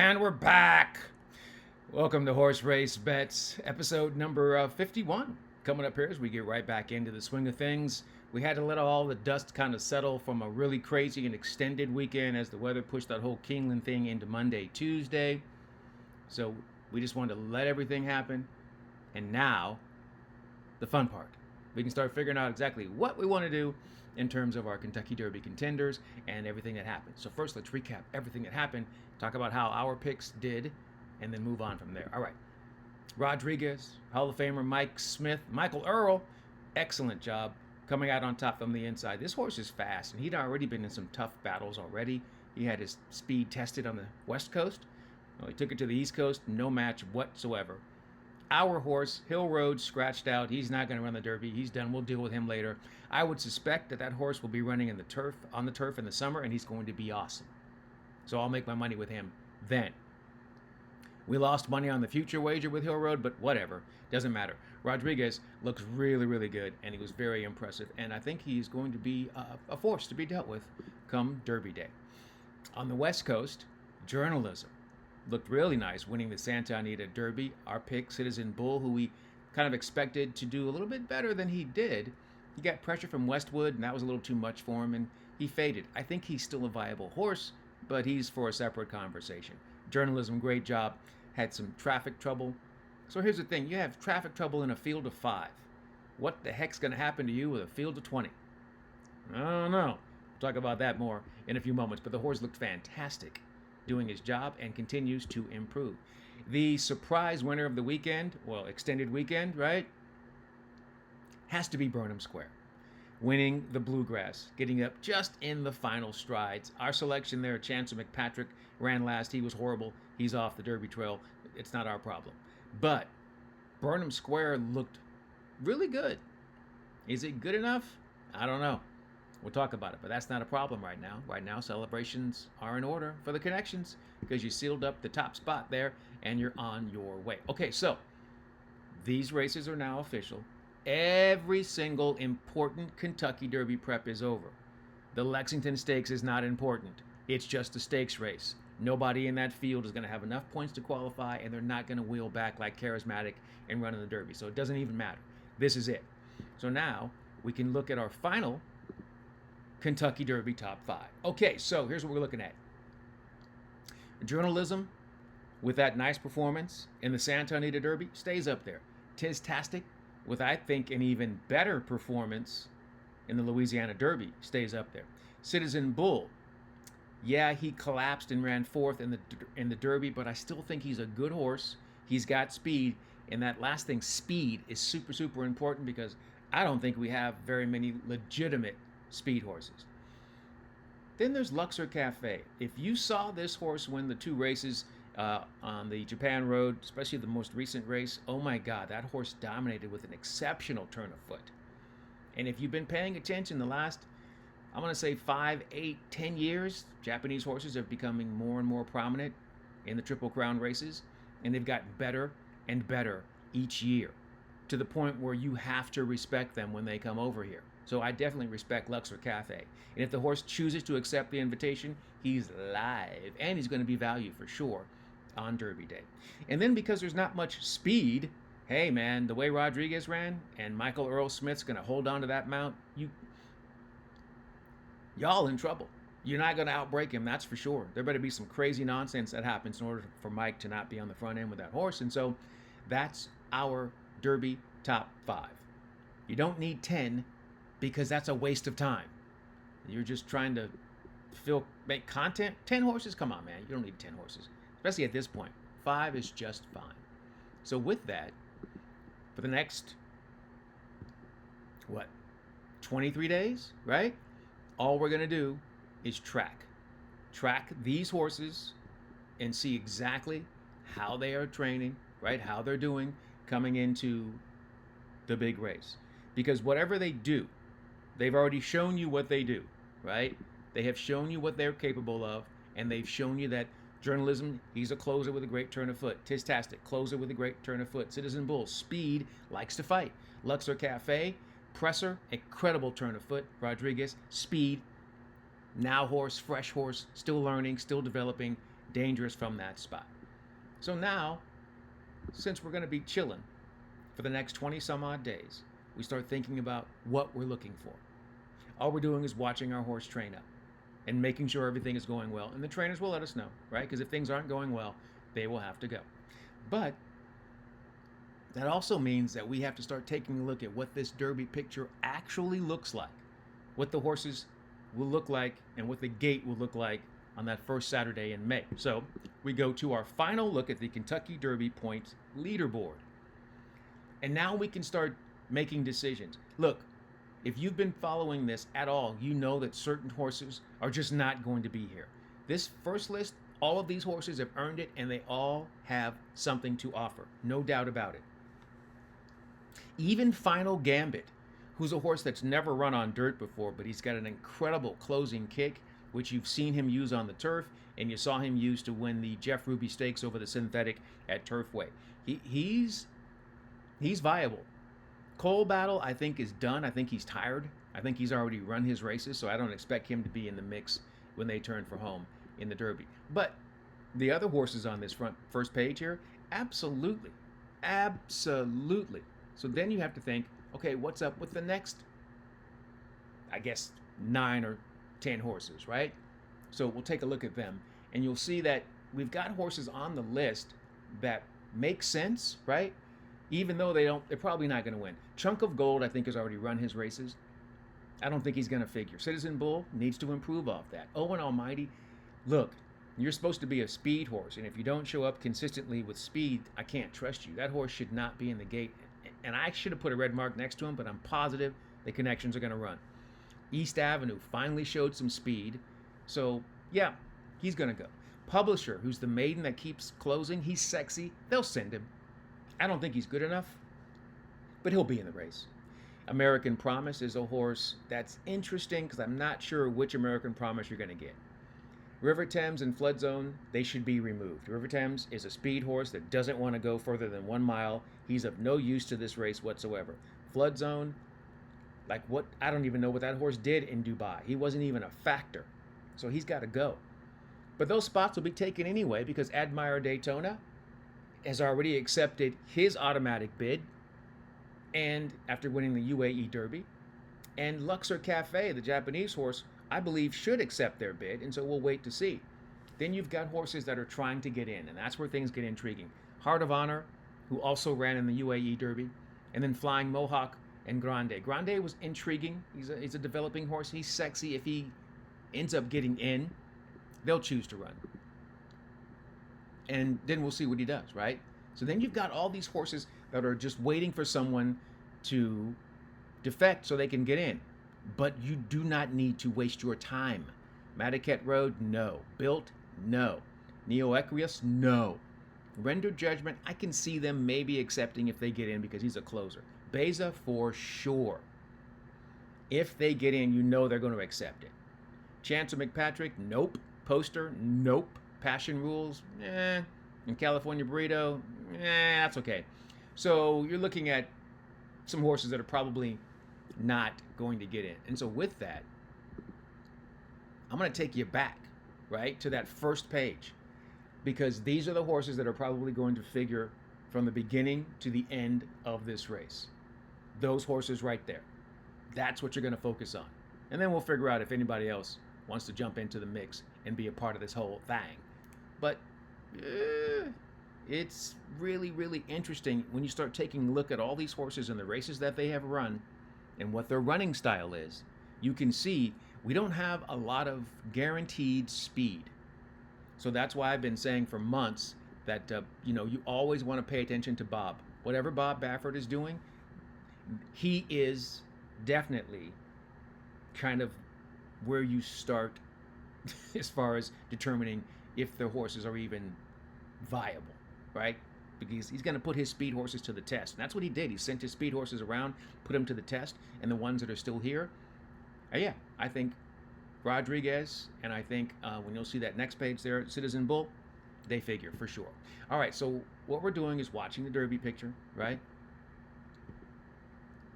And we're back. Welcome to Horse Race Bets, episode number 51. Coming up here as we get right back into the swing of things. We had to let all the dust kind of settle from a really crazy and extended weekend as the weather pushed that whole Keeneland thing into Monday, Tuesday. So we just wanted to let everything happen. And now, the fun part. We can start figuring out exactly what we want to do in terms of our Kentucky Derby contenders and everything that happened. So first, let's recap everything that happened, talk about how our picks did, and then move on from there. All right. Rodriguez, Hall of Famer Mike Smith, Michael Earl, excellent job coming out on top from the inside. This horse is fast, and he'd already been in some tough battles already. He had his speed tested on the West Coast. Well, he took it to the East Coast, no match whatsoever. Our horse, Hill Road, scratched out. He's not going to run the Derby. He's done. We'll deal with him later. I would suspect that horse will be running in the turf, on the turf in the summer, and he's going to be awesome. So I'll make my money with him then. We lost money on the future wager with Hill Road, but whatever. Doesn't matter. Rodriguez looks really, really good, and he was very impressive. And I think he's going to be a force to be dealt with come Derby Day. On the West Coast, Journalism looked really nice, winning the Santa Anita Derby. Our pick, Citizen Bull, who we kind of expected to do a little bit better than he did. He got pressure from Westwood, and that was a little too much for him, and he faded. I think he's still a viable horse, but he's for a separate conversation. Journalism, great job. Had some traffic trouble. So here's the thing. You have traffic trouble in a field of 5. What the heck's going to happen to you with a field of 20? I don't know. We'll talk about that more in a few moments, but the horse looked fantastic doing his job and continues to improve. The surprise winner of the weekend, well, extended weekend, right? Has to be Burnham Square. Winning the Bluegrass, getting up just in the final strides. Our selection there, Chancellor McPatrick, ran last. He was horrible. He's off the Derby trail. It's not our problem. But Burnham Square looked really good. Is it good enough? I don't know. We'll talk about it, but that's not a problem right now. Right now, celebrations are in order for the connections because you sealed up the top spot there and you're on your way. Okay, so these races are now official. Every single important Kentucky Derby prep is over. The Lexington Stakes is not important. It's just a stakes race. Nobody in that field is going to have enough points to qualify, and they're not going to wheel back like Charismatic and run in the Derby. So it doesn't even matter. This is it. So now we can look at our final Kentucky Derby top 5. Okay, so here's what we're looking at. Journalism, with that nice performance in the Santa Anita Derby, stays up there. Tistastic, with I think an even better performance in the Louisiana Derby, stays up there. Citizen Bull, yeah, he collapsed and ran 4th in the Derby, but I still think he's a good horse. He's got speed, and that last thing, speed, is super, super important because I don't think we have very many legitimate speed horses. Then there's Luxor Cafe. If you saw this horse win the 2 races on the Japan Road, especially the most recent race, oh my God, that horse dominated with an exceptional turn of foot. And if you've been paying attention the last, I'm going to say 5, 8, 10 years, Japanese horses are becoming more and more prominent in the Triple Crown races, and they've gotten better and better each year to the point where you have to respect them when they come over here. So I definitely respect Luxor Cafe. And if the horse chooses to accept the invitation, he's live, and he's going to be value for sure on Derby Day. And then because there's not much speed, hey man, the way Rodriguez ran and Michael Earl Smith's going to hold on to that mount, y'all in trouble. You're not going to outbreak him, that's for sure. There better be some crazy nonsense that happens in order for Mike to not be on the front end with that horse. And so that's our Derby top 5. You don't need 10 because that's a waste of time. You're just trying to make content. 10 horses? Come on, man. You don't need 10 horses, especially at this point. 5 is just fine. So with that, for the next, 23 days, right? All we're going to do is track these horses and see exactly how they are training, right? How they're doing coming into the big race. Because whatever they do, they've already shown you what they do, right? They have shown you what they're capable of, and they've shown you that Journalism, he's a closer with a great turn of foot. Tistastic, closer with a great turn of foot. Citizen Bull, speed, likes to fight. Luxor Cafe, presser, incredible turn of foot. Rodriguez, speed, now horse, fresh horse, still learning, still developing. dangerous from that spot. So now, since we're going to be chilling for the next 20 some odd days, we start thinking about what we're looking for. All we're doing is watching our horse train up and making sure everything is going well. And the trainers will let us know, right? Because if things aren't going well, they will have to go. But that also means that we have to start taking a look at what this Derby picture actually looks like, what the horses will look like, and what the gate will look like on that first Saturday in May. So we go to our final look at the Kentucky Derby points leaderboard. And now we can start making decisions. Look, if you've been following this at all, you know that certain horses are just not going to be here. This first list, all of these horses have earned it, and they all have something to offer. No doubt about it. Even Final Gambit, who's a horse that's never run on dirt before, but he's got an incredible closing kick, which you've seen him use on the turf, and you saw him use to win the Jeff Ruby Stakes over the synthetic at Turfway. He's viable. Cole Battle, I think, is done. I think he's tired. I think he's already run his races, so I don't expect him to be in the mix when they turn for home in the Derby. But the other horses on this first page here, absolutely. Absolutely. So then you have to think, okay, what's up with the next, I guess, 9 or 10 horses, right? So we'll take a look at them, and you'll see that we've got horses on the list that make sense, right? Even though they're probably not going to win. Chunk of Gold, I think, has already run his races. I don't think he's going to figure. Citizen Bull needs to improve off that. Owen Almighty, look, you're supposed to be a speed horse, and if you don't show up consistently with speed, I can't trust you. That horse should not be in the gate. And I should have put a red mark next to him, but I'm positive the connections are going to run. East Avenue finally showed some speed. So, yeah, he's going to go. Publisher, who's the maiden that keeps closing, he's sexy. They'll send him. I don't think he's good enough, but he'll be in the race. American Promise is a horse that's interesting because I'm not sure which American Promise you're going to get. River Thames and Flood Zone, they should be removed. River Thames is a speed horse that doesn't want to go further than 1 mile. He's of no use to this race whatsoever. Flood Zone, like what? I don't even know what that horse did in Dubai. He wasn't even a factor. So he's got to go. But those spots will be taken anyway because Admire Daytona has already accepted his automatic bid, and after winning the UAE Derby, and Luxor Cafe, the Japanese horse, I believe should accept their bid, and so we'll wait to see. Then you've got horses that are trying to get in, and that's where things get intriguing. Heart of Honor, who also ran in the UAE Derby, and then Flying Mohawk and Grande. Grande was intriguing. He's a developing horse. He's sexy. If he ends up getting in, they'll choose to run. And then we'll see what he does, right? So then you've got all these horses that are just waiting for someone to defect so they can get in. But you do not need to waste your time. Madaket Road, no. Built, no. Neo Equius, no. Render Judgment, I can see them maybe accepting if they get in because he's a closer. Beza, for sure. If they get in, you know they're going to accept it. Chance of McPatrick, nope. Poster, nope. Passion Rules, and California Burrito, that's okay. So you're looking at some horses that are probably not going to get in. And so with that, I'm going to take you back, right, to that first page, because these are the horses that are probably going to figure from the beginning to the end of this race. Those horses right there. That's what you're going to focus on. And then we'll figure out if anybody else wants to jump into the mix and be a part of this whole thing. But it's really, really interesting when you start taking a look at all these horses and the races that they have run and what their running style is. You can see we don't have a lot of guaranteed speed. So that's why I've been saying for months that, you always want to pay attention to Bob. Whatever Bob Baffert is doing, he is definitely kind of where you start as far as determining if the horses are even viable, right? Because he's going to put his speed horses to the test. And that's what he did. He sent his speed horses around, put them to the test, and the ones that are still here, I think Rodriguez, and I think when you'll see that next page there, Citizen Bull, they figure for sure. All right, so what we're doing is watching the Derby picture, right?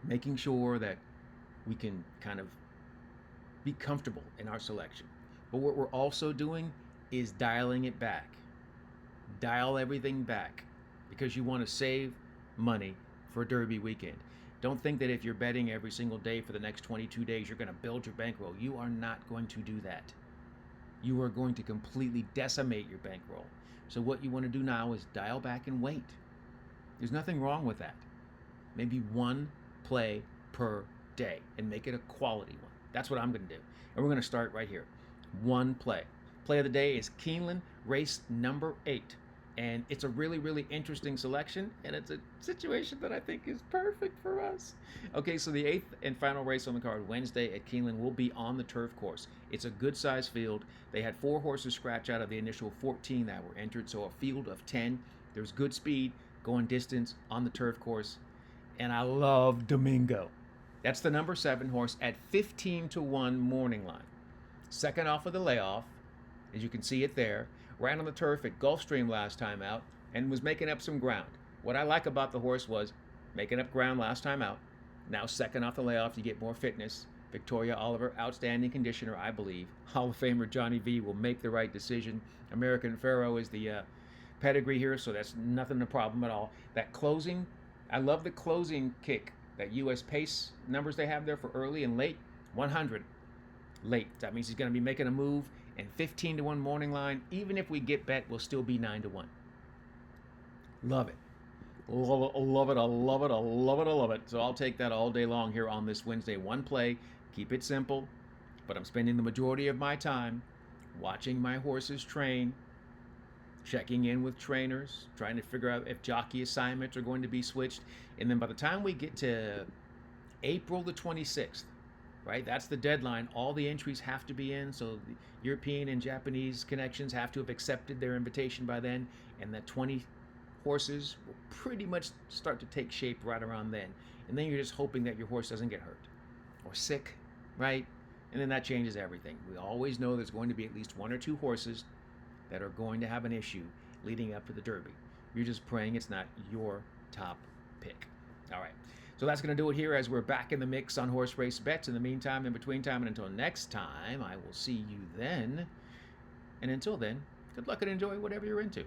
Making sure that we can kind of be comfortable in our selection. But what we're also doing is dialing it back. Dial everything back because you want to save money for Derby weekend. Don't think that if you're betting every single day for the next 22 days, you're going to build your bankroll. You are not going to do that. You are going to completely decimate your bankroll. So what you want to do now is dial back and wait. There's nothing wrong with that. Maybe one play per day and make it a quality one. That's what I'm going to do. And we're going to start right here. One play. Play of the day is Keeneland, race number 8. And it's a really, really interesting selection, and it's a situation that I think is perfect for us. Okay, so the 8th and final race on the card Wednesday at Keeneland will be on the turf course. It's a good-sized field. They had 4 horses scratch out of the initial 14 that were entered, so a field of 10. There's good speed, going distance on the turf course, and I love Domingo. That's the number 7 horse at 15-1 morning line. Second off of the layoff, as you can see it there. Ran on the turf at Gulfstream last time out and was making up some ground. What I like about the horse was making up ground last time out. Now second off the layoff, you get more fitness. Victoria Oliver, outstanding conditioner, I believe. Hall of Famer Johnny V will make the right decision. American Pharaoh is the pedigree here, so that's nothing a problem at all. That closing, I love the closing kick. That U.S. pace numbers they have there for early and late, 100 late. That means he's going to be making a move. And 15-1 morning line, even if we get bet, will still be 9-1. Love it. Love it, I love it, I love it, I love it, I love it. So I'll take that all day long here on this Wednesday. One play, keep it simple, but I'm spending the majority of my time watching my horses train, checking in with trainers, trying to figure out if jockey assignments are going to be switched. And then by the time we get to April the 26th, right? That's the deadline. All the entries have to be in, so the European and Japanese connections have to have accepted their invitation by then, and that 20 horses will pretty much start to take shape right around then. And then you're just hoping that your horse doesn't get hurt or sick, right? And then that changes everything. We always know there's going to be at least 1 or 2 horses that are going to have an issue leading up to the Derby. You're just praying it's not your top pick. All right. So that's going to do it here as we're back in the mix on horse race bets. In the meantime, in between time, and until next time, I will see you then. And until then, good luck and enjoy whatever you're into.